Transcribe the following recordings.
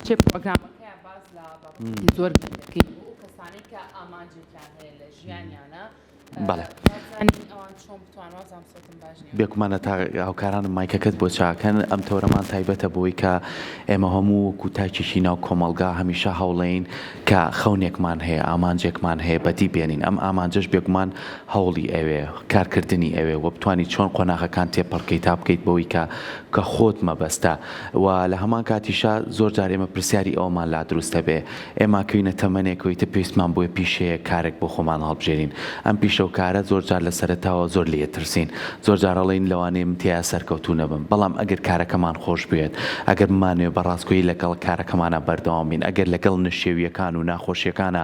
چێ پرۆگرامەکەی باز لە بابەتی زۆر گرنگەکەی بوو کەسانی کە ئامانجێکیان هەیە لە ژیانیانە ئەوان چۆن بتوانن وازام سەوتم باش نییە بێکمانە تا هاوکارانم مایکەکەت بۆ چاکەن ئەم تۆرەمان تایبەتە بۆی کە ئێمە هەموو وەکو تاکیشی ناو کۆمەلگا هەمیشە هەوڵین کە خەونێکمان هەیە ئامانجێکمان هەیە بەدی بێنین ئەم ئامانجەش بێگومان هەوڵی ئەوێ کارکردنی ئەوێ وە بتوانانی چۆن قۆناغەکان تێپەڕکەی تا بکەیت بەوەی کە خۆت مەبەستە و لە هەمان کاتیشا زۆر جار ئێمە پرسیاری ئەومان لا دروستە بێ ئێمە کەوینە تەمەنێکەوەیتە پێویستمان بۆیە پیشەیە کارێک بۆ خۆمان هەڵبژێرین ئەم پیشە و کارە زۆر جار لە سەرەتاوە زۆر لێترسین زۆر جارەڵین لەوانەیە متیا سەرکەوتو نەبم بەڵام ئەگەر کارەکەمان خۆش بێت ئەگەر بمانوێ بەڕاستگۆیی لەگەڵ کارەکەمانە بەردەوام بین ئەگەر لەگەڵ نشێویەکان و ناخۆشیەکانە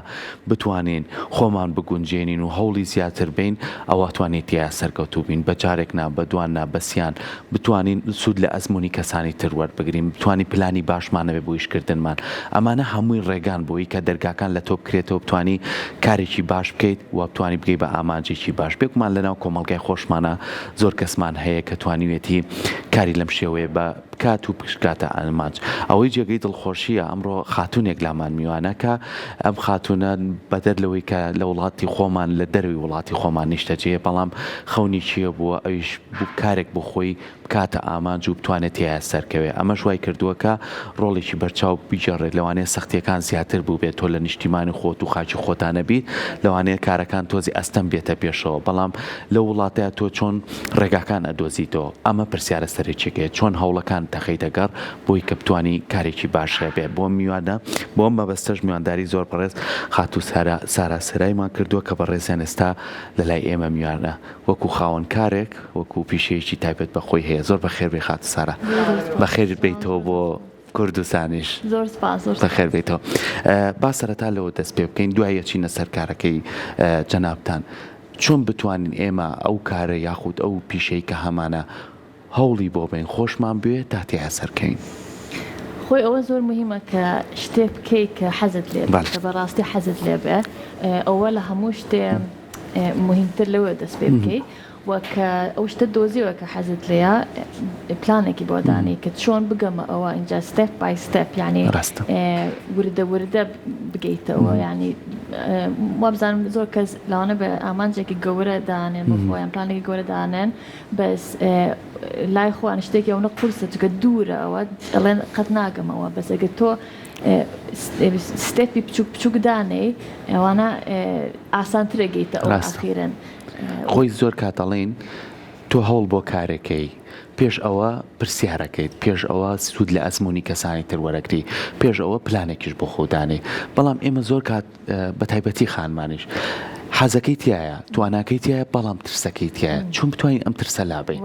بتوانین خۆمان بگونجێنین و هەوڵی زیاتر بین ئەوە توانێت یا سەرکەوتو بین بە جارێکنا بە دواننا بەسییان بتوانین سوود لە ئەزمموی کەسانی تر وەربگرین بتوانانی پلانی باشمانەوێ بۆ ئیشکردنمان ئەمانە هەمووی ڕێگان بۆی کە دەرگاکان لە تۆ بکرێتەوە بتانی کارێکی باش بکەیت و بتانی بگەی بە ئامانجێکی باش بێکمان لەناو کۆمەڵگای خۆشمانە زۆر کەسمان هەیە کە توانیوێتی کاری لەم شێوەیە بە بکات و پشکاتە ئەمانج ئەوەی جێگەی دڵخۆشیە ئەمڕۆ خاتونێک لامان میوانە کە ئەم خاتونە بەدەر لەوەی کە لە وڵاتی خۆمان لە دەروی وڵاتی خۆمان نیشتەجێ بەڵام خەونی چییە بووە ئەویش کارێک بۆ خۆی بکاتە ئامانج و بتوانێت تیا سەرکەوێ ئەمە شوای کردووەکە ڕۆڵێکی بەرچاو بیجێڕێت لەوانەیە سەختیەکان زیاتر بوو بێت تۆ لە نیشتیمانی خۆت و خاچی خۆتانە بیت لەوانەیە کارەکان تۆزی ئەستەم بێتە پێشەوە بەڵام لە وڵاتەیە تۆ چۆن ڕێگاکان ئەدۆزیتەوە ئەمە پرسیارە سەرێکێکەیە چۆن هەوڵەکان تەخەی دەگەڕ بۆی کە بتانی کارێکی باشە بێ بۆ میوانە بۆ مەبەستەش میوانداری زۆر بەڕێز خات و سارا سرایمان کردووە کە بەڕێزیان ئێستا لە لای ئێمە میوانە وەکو خاوەن کارێک وەکو پیشەیەکی تایبەت بەخۆی هەیە زۆر بەخێر بێ خات سارا بەخێر بیتەوە بۆ کوردستانیش زۆر سپاس بەخێر بیتەوە با سەرەتا لەوە دەست پێ بکەین دوایە چینە سەر کارەکەی جەنابتان چۆن بتوانین ئێمە ئەو کارە یاخود ئەو پیشەی کە هەمانە هەوڵی بۆ بین خۆشمان بوێت تا تیا سەرکەین خۆی ئەوە زۆر مهمە کە شتێک بکەیت کە حەزت لێ کە بەڕاستی حەزت لێ بێ ئەوە لە هەموو شتێ مهمتر لەوە دەست پێ بکەیت وەکە ئەو شتە دۆزیوە کە حەزت لێە پلانێکی بۆ دانی کە چۆن بگەمە ئەوە اینجا ستێپ بای ستێپ یعنی وردە وردە بگەیتەوە ینی وابزانم زۆر کەس لەوانە بە ئامانجێکی گەورە دانێن بۆ خۆیان پلانێکی گەورە دانێن بەس لای خۆیان شتێکی ئەوە قورسە چکە دوورە ئەوە ئەڵێن قەت ناگەمەوە بەس ئەگە تۆ ستێپی بچوک بچوک دانەی ئەوانە ئاسانترە گەیتە ئەو ئاخیرن خۆی زۆر کاتەڵین تۆ هەوڵ بۆ کارێکەی پێش ئەوە پرسیارەکەیت پێش ئەوە سوود لە ئەزمموی کەسانی تر وەرەگری پێش ئەوە پلانێکیش بۆ خۆدانێ بەڵام ئێمە زۆر کات بە تایبەتی خانمانیش حەزەکەی تایە تواناکەی تایە بەڵام ترسەکەی تایە چۆن بتوانین ئەم ترسە لابین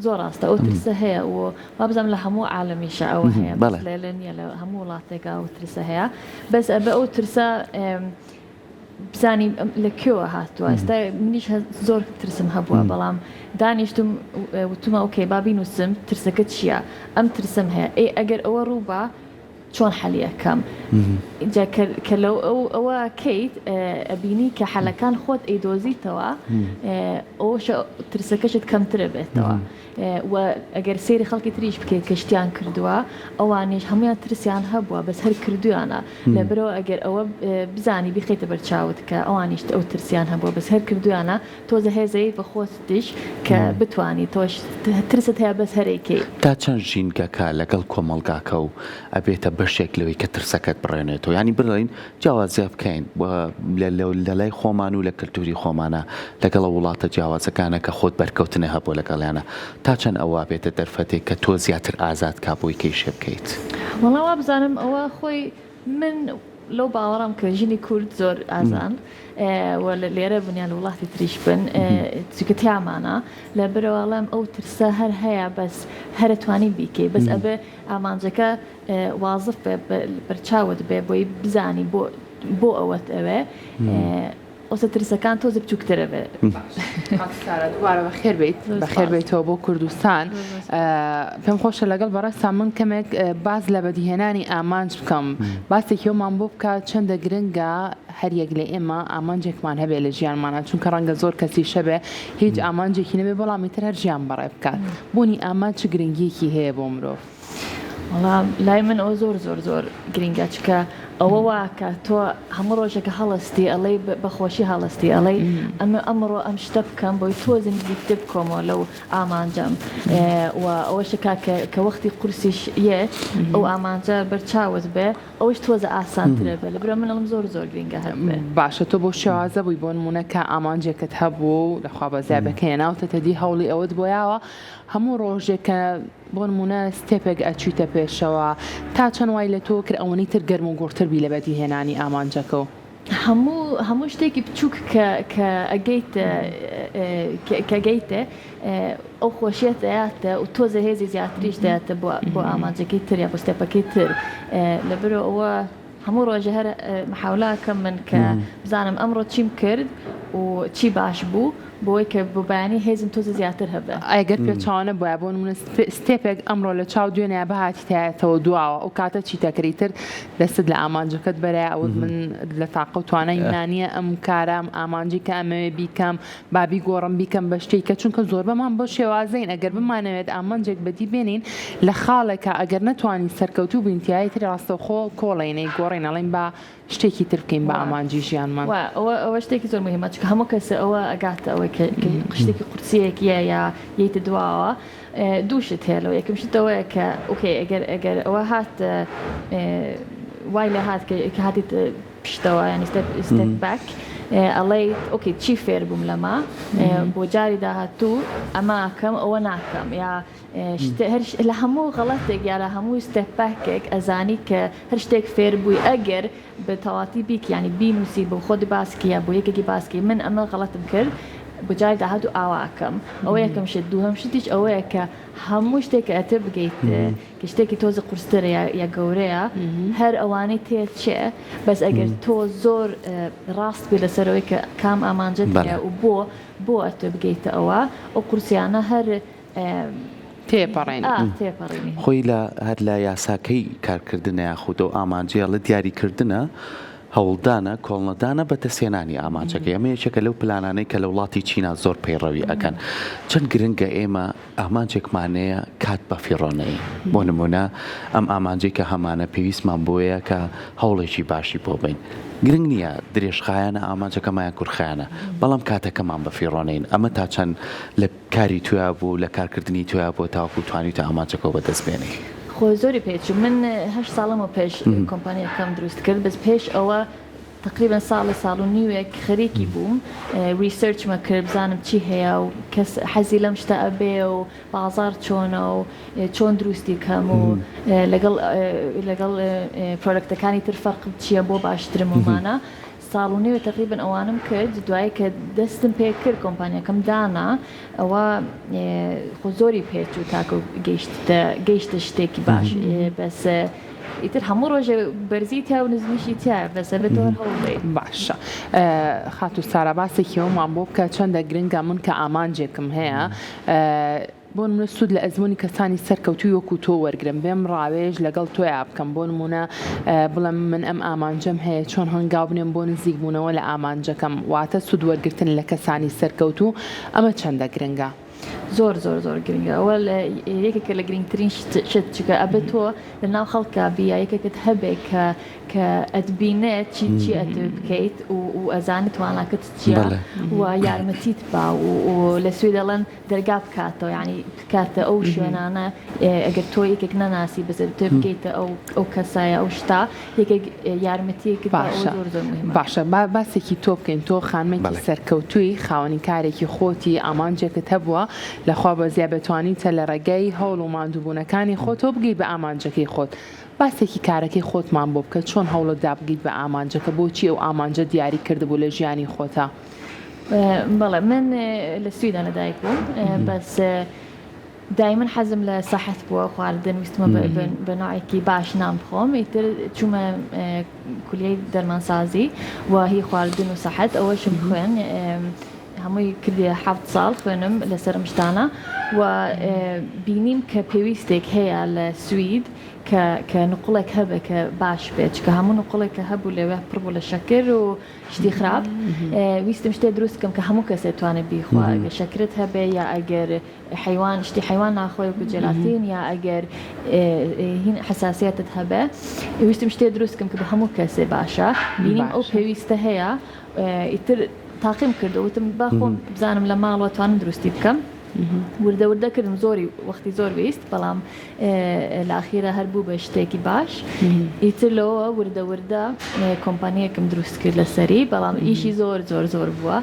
زۆر ڕاستە ئەو ترسە هەیە و وابزانم لە هەموو عالەمیشە ئەوە هەیە لێ نییە لە هەموو وڵاتێکە ئەو ترسە هەیە بەس بە ئەو ترسە بزانی لەکوێوە هاتووە ئێستا منیش زۆر ترسم هەبووە بەڵام دانیشتم وتمە ئۆکەی با بینوسم ترسەکە چییە ئەم ترسم هەیە ئەگەر ئەوە ڕووبە چۆن حەلیەکەم کە لەو ئەوە کەیت ئەبینی کە حەلەکان خۆت ئەیدۆزیتەوە ئەوە ترسەکەشت کەمترە بێتەوە و ئەگەر سێری خەڵکی تریش بکەیت کە شتیان کردووە ئەوانیش هەمویان ترسیان هەبووە بەس هەر کردویانە لەبەرەوە ئەگەر ئەوە بزانی بیخیتە بەرچاوت کە ئەوانیشت ئەو ترسیان هەبووە بەس هەر کردویانە تۆزە هێزەی بە خۆستیش کە بتانی تۆش ترست هەیە بەس هەرێکی تا چەند ژینگەکە لەگەڵ کۆمەڵگاکە و ئەبێتە بەشێک لەوەی کە ترسەکەت بڕێنێتەوە ینی بڵین جیاوازیە بکەین لە لای خۆمان و لە کللتوری خۆمانە لەگەڵ وڵاتە جیاوازەکانە کە خۆت بەرکەوتنە هەبوو لەگەڵیانە تا چەند ئەوە بێتە دەرفەتێک کە تۆ زیاتر ئازاد کا بۆی کەیشێ بکەیت وەڵام بزانم ئەوە خۆی من لەو باوەڕام کە ژینی کورد زۆر ئازان لێرە بنیان لە وڵاتی تریش بن چکتیامانە لە برەوەڵام ئەو ترسە هەر هەیە بەس هەرتوانی بیکەی بەس ئەبێ ئامانجەکە وازف بەرچاوت بێ بۆی بزانی بۆ ئەوەت ئەوێ ئەوسە ترسەکان تۆزە بچووکترە بێ دوبارە بەخێر بیت بەخێر بیتەوە بۆ کوردستان پێم خۆشە لەگەڵ بەڕاستا من کەمێک باز لە بەدیهێنانی ئامانج بکەم باسێکیەوەمان بۆ بکات چەندە گرنگە هەریەک لە ئێمە ئامانجێکمان هەبێ لە ژیانمانە چونکە ڕەنگە زۆر کەسی شەبێ هیچ ئامانجێکی نەبێ بەڵامی تر هەر ژیان بەڕێ بکات بوونی ئامان چ گرنگیەکی هەیە بۆ مرۆڤ والله لای من ئەو زۆر گرنگە چکە ئەوە واکە تۆ هەموو ڕۆژێکە هەڵستی ئەڵێ بەخۆشی هەڵستی ئەڵێ ئەمڕۆ ئەم شتە بکەم بۆی تۆ زیندگی بکۆمەوە لەو ئامانجەم و ئەوەشەکە کە وەختی قورسیش یە ئەو ئامانجە بەرچاوت بێ ئەوەش تۆزە ئاسانترە بێ لەبرە من ئەڵم زۆر گرنگە هەر بێ باشە تۆ بۆ شێوازە بووی بۆ نمونە کە ئامانجێکت هەبوو لەخوا بەزای بەکەێناوتە دی هەوڵی ئەوەت بۆیاوە هەموو ڕۆژێکە بۆ نمونە ستێپێک ئەچیتە پێشەوە تا چەند وای لە تۆ کرد ئەوەی تر گەرم و گۆڕتر بی لە بەدی هێنانی ئامانجەکە و هەموو شتێکی بچووک کە ئەگەیتە ئەو خۆشیێت دەیاتە و تۆزە هێزی زیاتریش دەیاتە بۆ ئامانجەکەی تر یا بۆ ستێپەکەی تر لەبەرە ئەوە هەموو ڕۆژە هەر محاولاکەم من کە بزانم ئەمڕۆ چیم کرد و چی باش بوو بۆی کە بۆ بەیانی هێزم تۆزە زیاتر هەبێ ئەگەر پێچوانە بۆە بۆ نمونە ستێپێک ئەمڕۆ لە چاو دوێنێ بەهاتیتایەتەوە دواوە ئەو کاتە چیتەکەیتر دەستت لە ئامانجەکەت بەرە ئەوت من لە تاقە و توانای نانیە ئەم کارام ئامانجی کە ئەمەوێ بیکەم بابی گۆڕم بیکەم بە شتێک کە چونکە زۆر بەمان بۆ شێوازەین ئەگەر بمانەوێت ئامانجێک بەدی بێنین لە خاڵێکە ئەگەر نەتوانین سەرکەوتوو بینتیایەتی ڕاستەوخۆ کۆڵێنەی گۆڕین ئەڵێن بە شتێکی تر بکەین بە ئامانجی ژیانمان ئەوە شتێکی زۆر مهمە چکە هەموو کەسە ئەوە ئەگاتە ئەوەی شتێکی قورسیەکیە یا یەیتە دواوە دووشت هێلەوە یەکەم شتەوەیە کە ئۆکێ ئەگەر ئەوە هات وای لە هات کە هاتیت پشتەوە ینی ستێپ باک ئەڵێ ئۆکێ چی فێر بووم لەما بۆ جاری داهاتوو ئەمە ئەکەم ئەوە ناکەم یا لە هەموو غەڵەتێک یا لە هەموو ستێپاکێک ئەزانی کە هەر شتێک فێر بووی ئەگەر بە تەواتی بیک ینی بینوسی بۆ خۆی باسکی یا بۆ یەکێکی باسکی من ئەمە غەڵەتم کرد بۆ جاری داهاتوو ئاواکەم ئەوە یەکەم شت دووهەم شتیش ئەوەیە کە هەموو شتێک کە ئەتر بگەیت کە شتێکی تۆزە قورسترە یا گەورەیە هەر ئەوانەی تێت چێ بەس ئەگەر تۆ زۆر ڕاست بێ لەسەرەوەی کە کام ئامانجەت و بۆ ئەتۆ بگەیتە ئەوە ئەو قورسیانە هەر تێپەڕێن خۆی لە هەر لە یاساکەی کارکردنە یاخودۆ ئامانجیە لە دیاریکردنە هەوڵدانە کۆڵنەدانە بە دەستێنانی ئامانجەکە ئەمە یەکێکە لەو پلانانەی کە لە وڵاتی چینا زۆر پەیڕەوی ئەکەن چەند گرنگە ئێمە ئامانجێکمانەیە کات بە فیڕۆنەی بۆ نمونە ئەم ئامانجەی کە هەمانە پێویستمان بۆیە کە هەوڵێکی باشی بۆ بین گرنگ نییە درێژخایانە ئامانجەکەمایان کورخایانە بەڵام کاتەکەمان بە فیڕۆنین ئەمە تا چەند لە کاری تویا بوو لە کارکردنی تویا بۆ تاوەکو توانیتە ئامانجەکە بەدەستبێنی خۆ زۆری پێچوو من 8 ساڵەمە پێش کۆمپانیەکەم دروست کرد بەس پێش ئەوە تقریبا ساڵ و نیوێک خەریکی بووم ریسەرچمە کرد بزانم چی هەیە و کەس حەزی لەم شتە ئەبێ و بازار چۆنە و چۆن دروستی کەم و لەگەڵ پرۆدەکتەکانی تر فەرق چییە بۆ باشترم ومانە ساڵ و نیوە تقریبا ئەوانم کرد دوایی کە دەستم پێ کرد کۆمپانیەکەم دانا ئەوە خۆ زۆری پێچوو تاکە گەیشتە شتێکی باش بەس ئیتر هەموو ڕۆژێ بەرزی تا و نزمیشی تا بەسەر بێتەوە هەوڵێ باشە خات و سارا باسێکیەوەمان بۆ بکە چەندە گرنگە من کە ئامانجێکم هەیە بۆ نمونە سوود لە ئەزمموی کەسانی سەرکەوتوی وەکو تۆ وەرگرم بێم ڕاوێژ لەگەڵ تۆیا بکەم بۆ نمونە بڵم من ئەم ئامانجەم هەیە چۆن هەنگاو بنێم بۆ نزیک بوونەوە لە ئامانجەکەم واتە سوود وەرگرتن لە کەسانی سەرکەوتو ئەمە چەندە گرنگە زۆر گرنگە ئەوە یەکێکە لە گرنگترین شت چکە ئەبێت تۆ لە ناو خەڵکە بیا یەکێکت هەبێ کە ئەتبینێت چی ئەت بکەیت و ئەزانێت تواناکەت چیە و یارمەتیت با و لە سوێ دەڵێن دەرگا بکاتەوە یعنی بکاتە ئەو شوێنانە ئەگەر تۆ یەکێک نەناسی بەزر تۆ بگەیتە ئەو کەسایە ئەو شتا یەکێک یارمەتیەکە زۆر مهمە باشە باسێکی تۆ بکەین تۆ خانمێکی سەرکەوتووی خاوەنی کارێکی خۆتی ئامانجێکت هەبووە لەخوا بەزیە بتوانیتە لە ڕێگەی هەوڵ و ماندووبوونەکانی خۆتۆ بگەیت بە ئامانجەکەی خۆت باسێکی کارەکەی خۆتمان بۆ بکە چۆن هەوڵت دابگیت بە ئامانجەکە بۆچی ئەو ئامانجە دیاری کردبوو لە ژیانی خۆتە بەڵێ من لە سویدا لەدایک بووم بەس دایمەن حەزم لە سەحەت بووە خواردن ویستمە بە نوعێکی باش نام بخۆم ئیتر چوومە کولیەی دەرمانسازی و هی خواردن و سەحەت ئەوەشم خوێن هەمووی کردی 7 ساڵ خوێنم لەسەر شتانە و بینیم کە پێویستێک هەیە لە سوید كنقولك هبة كباش بيتش كهمو نقولك هبو اللي بربو للشكر وشتي خراب ويستم شتي دروس كم كهمو كسيتوان بيخوا شكرت هبة يا أجر حيوان شتي حيوان ناخوي بجيلاتين يا أجر هنا حساسية هبة ويستم شتي دروس كم كهمو كسي باشا بينيم أو بيست هيا يتر تاقيم كردو وتم باخون بزانم لما غلو توانم دروستي بكم ورده كردم زوري وقتی زور ویست بلام الأخيرة هربو بشتاكي باش يتلو ورده كومبانيا كم دروست كرد لسري بلام إيشي زور بوا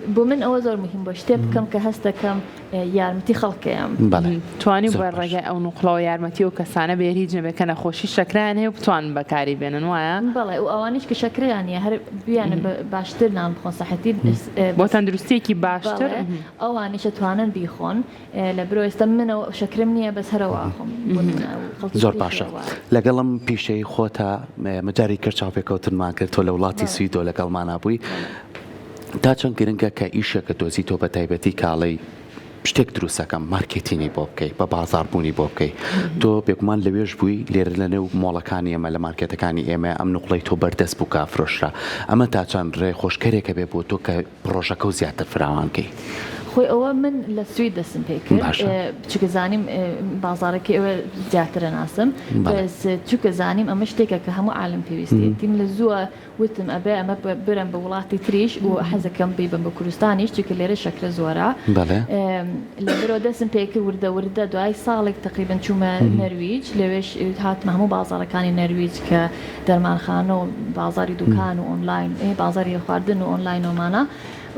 بو من أول زور مهم باشتاب كم كهستا كم يارمتي خلقيام بله توانی بررجع أو نقلا يارمتي وكسانة بيريج نبكنا خوشي شكران هي وبتوان بكاري بينن ويا بله وأوانيش كشكر يعني هر يعني باشتر نام بخون صحتي بو تندرستي كي باشتر أوانيش توانن بيخون لبرو يستمنوا شكرمني بس هرواهم زور باشا لقلم بيشي خوتا مجاري كرشاو بكوتن ما كرتو لولاتي سويدو لقل ما نابوي تا چەند گرنگە کە ئیشەکە دۆزی تۆ بە تایبەتی کاڵەی شتێک دروستەکەم مارکێتینی بۆ بکەیت بە بازاربوونی بۆ بکەیت تۆ بێگومان لەوێش بووی لێرە لە نێو مۆڵەکانی ئێمە لە مارکێتەکانی ئێمە ئەم نوقڵەی تۆ بەردەست بوو کا فرۆشرا ئەمە تا چەند ڕێ خۆشکەرێکە بێ بۆ تۆ کە پرۆژەکە و زیاتر فراوانکەی خوي أول من للسويد دسم بيكر شو كزانيم بازارك أول زياتر ناسم بس شو كزانيم أمش تيكا كهمو عالم بيستي تيم للزوا وتم أبا أما برم بولاتي تريش وحزة كم بيبن بكردستانيش شو كليرة شكل زورا بله لبرو دسم بيكر ورده دواي صالك تقريبا شو ما نرويج ليش هات مهمو بازار كان نرويج كدرمان خانو بازاري دكان وأونلاين بازاري خواردن وأونلاين ومانا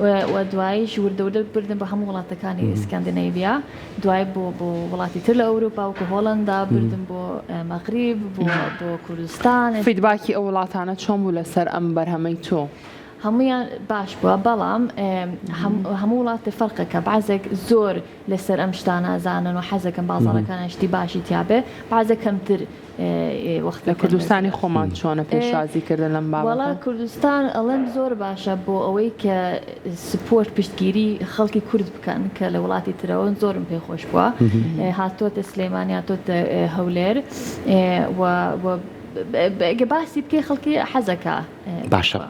ودوايش ورده بردن بهم ولات كاني اسكندنافيا دواي بو ولاتي تل اوروبا وهولندا بردن بو مغرب بو كردستان فيدباكي اولاتانا چون بولا سر ام برهميتو هميان باش بوا بلام همولات فرق كبعزك زور لسر امشتانا زانن وحزك بازار كان اشتي باشي تيابه بعزك كم تر وقت كردستاني خمان شلون بيشازي كردن لم بابا والله كردستان الان زور باشا بو اويك سبورت بيشتگيري خلقي كرد بكن كلولاتي ترون زور بيخوش بوا هاتوت سليماني هاتوت هولير و باسي بكي خلقي حزكا باشا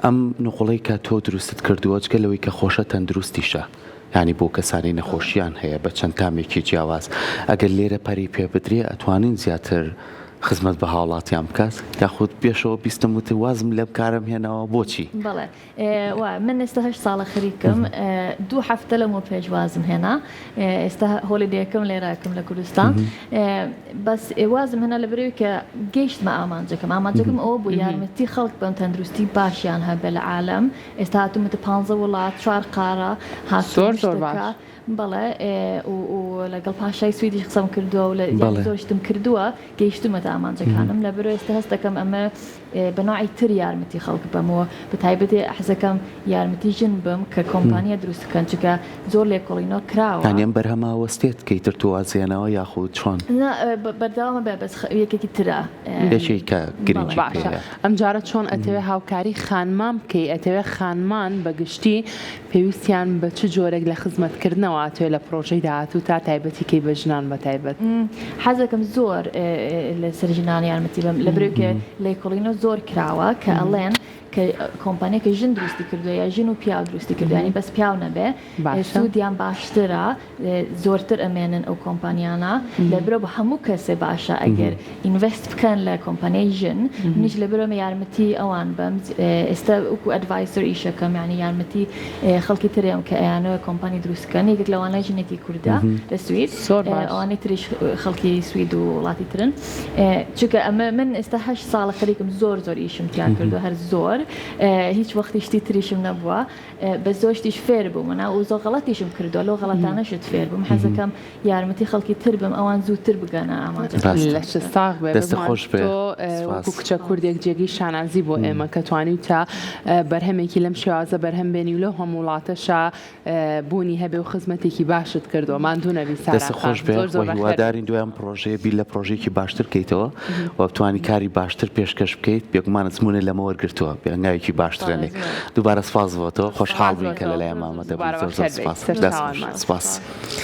ام نقولي كتو دروست كردووە جگە لەوەی کە خۆشە تەندروستیشە یعنی بۆ کەسانی نەخۆشیان هەیە بە چەند تامێکی جیاواز ئەگەر لێرە پەری پێ بدرێ ئەتوانین زیاتر خزمەت بە هاوڵاتیان بکات یاخود پێشەوە بیستم وتی وازم لە بکارم هێنەوە بۆچی بەڵێ من ئێستا 8 ساڵە خەریکم 2 هەفتە لەمەوە پێش وازم هێنا ئێستا هۆلیدەیەکەم لێرەکەم لە کوردستان بەس وازم هێنا لەبەرەوەی کە گەیشتمە ئامانجەکەم ئەوە بوو یارمەتی خەڵک بەم تەندروستی باشیان هەبێ لە عالەم ئێستا هاتوومەتە 15 وڵات 4 قارە هاتووە بەڵێ و لەگەڵ پاشای سویدیش قسەم کردووە و لە زۆرشتم کردووە گەیشتومەتە ئامانجەکانم لەبەرەوە ئێستا هەست دەکەم ئەمە بەنوعی تر یارمەتی خەڵک بەمەوە بەتایبەتی حەزەکەم یارمەتی ژن بم کە کۆمپانیا دروست بکەن چونکە زۆر لێکۆڵینەوە کراوە یانیان بەرهەماوەستێت کەیتر تۆ وازێنەوە یاخود چۆن بەرداوامە بێ بەس یەکێکی ترە یەکێک کە گرنگی باشە ئەم جارە چۆن ئەتەوێ هاوکاری خانمان بکەی ئەتەوێ خانمان بەگشتی پێویستیان بە چ جۆرێک لە خزمەتکردنەوە ئەتوێ لە پرۆژەی داهاتوو تا تایبەتی کەی بە ژنان بەتایبەت حەزەکەم زۆر لەسەر ژنان یارمەتی بم لەبەرەوەی لێکۆڵینەوە زۆر کراوە کە ئەڵێن کە کۆمپانیەکە ژن دروستی کردووە یا ژن و پیاو دروستی کردو ینی بەس پیاو نەبێ سوودیان باشترە زۆرتر ئەمێنن ئەو کۆمپانیانە لەبرە بە هەموو کەسێ باشە ئەگەر ئینڤست بکەن لە کۆمپانیای ژن منیش لەبرەوە یارمەتی ئەوان بم ئێستا وەکو ئەدڤایسەر ئیشەکەم یعنی یارمەتی خەڵکی ترێم کە ئەیانەوە کۆمپانی دروستکەن یەکێک لەوانەی ژنێکی کووردە لە سوید ئەوانەی تریش خەڵکی سوید و وڵاتی ترن چونکە ئەمە من ئێستا 8 ساڵە خەریکم زۆر ئیشم تیان کردو هەر زۆر هیچ وەختی شتی تریشم نەبووە بە زۆشتیش فێر بووم و زۆر غەڵەتیشم کردووە لەو غەڵەتانەشت فێر بووم حەزەکەم یارمەتی خەڵکی تر بم ئەوان زووتر بگەنە ئاماجە لە ساغ دەستە خۆش بێ وەکو کچە کوردێک جێگەی شانازی بۆ ئێمە کە توانی تا بەرهەمێکی لەم شێوازە بەرهەم بێنی و لەو هەموو وڵاتەشە بوونی هەبێ و خزمەتێکی باشت کردەوە ماندوو نەبی سارا دەستە خۆش بێ هیوادارین دوایان پرۆژەیە بیر لە پرۆژەیەکی باشتر بکەیتەوە و بتوانی کاری باشتر پێشکەش بکەیت بێگومانە چمونە لەمە وەرگرتووە بێنگاوێکی باشترێنێ دووبارە سپاس بۆ تۆ خۆشحاڵ بووین کە لەلایەن مامەتە بووین زۆر سپاس